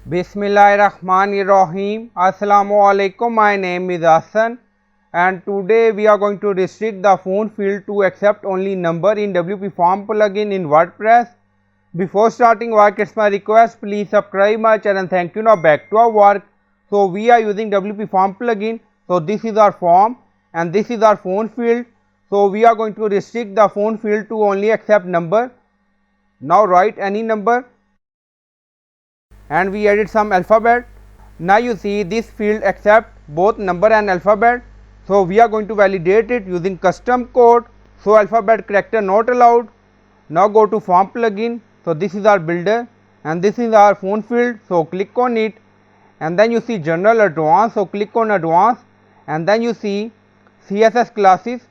Bismillahirrahmanirrahim. Assalamualaikum. My name is Hassan and today we are going to restrict the phone field to accept only number in WP Form plugin in WordPress. Before starting work, it's my request, please subscribe my channel. Thank you. Now back to our work. So we are using WP Form plugin. So this is our form and this is our phone field. So we are going to restrict the phone field to only accept number. Now write any number. And we added some alphabet. Now you see this field accept both number and alphabet. So we are going to validate it using custom code. So alphabet character not allowed. Now go to form plugin. So this is our builder and this is our phone field. So click on it and then you see general advanced. So click on advanced and then you see CSS classes.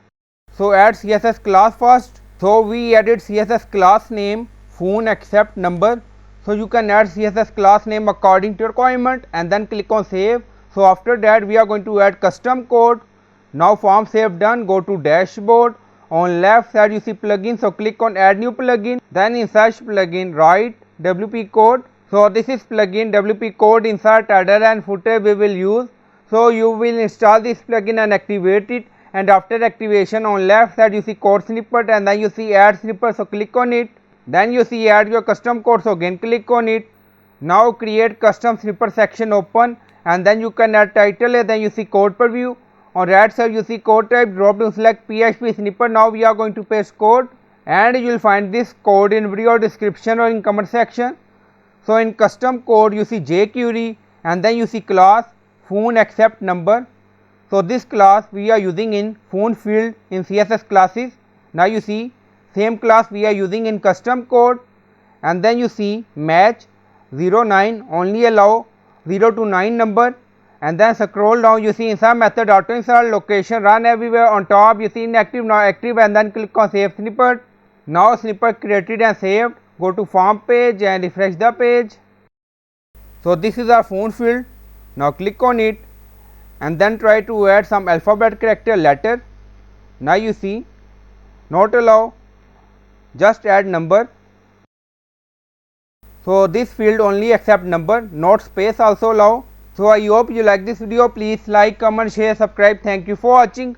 So add CSS class first. So we added CSS class name phone accept number. So you can add CSS class name according to your requirement and then click on save. So after that we are going to add custom code. Now form save done, go to dashboard. On left side you see plugin, so click on add new plugin. Then inside plugin write WP code. So this is plugin WP code, insert header and footer we will use. So you will install this plugin and activate it, and after activation on left side you see code snippet and then you see add snippet, so click on it. Then you see add your custom code, so again click on it. Now create custom snippet section open and then you can add title and then you see code preview. On right side you see code type, drop down select PHP snippet. Now we are going to paste code and you will find this code in video description or in comment section. So in custom code you see jQuery and then you see class phone accept number. So this class we are using in phone field in CSS classes. Now you see same class we are using in custom code and then you see match 09 only allow 0 to 9 number, and then scroll down you see inside method auto insert location run everywhere. On top you see inactive, now active, and then click on save snippet. Now snippet created and saved. Go to form page and refresh the page. So this is our phone field. Now click on it and then try to add some alphabet character letter. Now you see not allow, just add number. So this field only accept number, not space also allow. So I hope you like this video. Please like, comment, share, subscribe. Thank you for watching.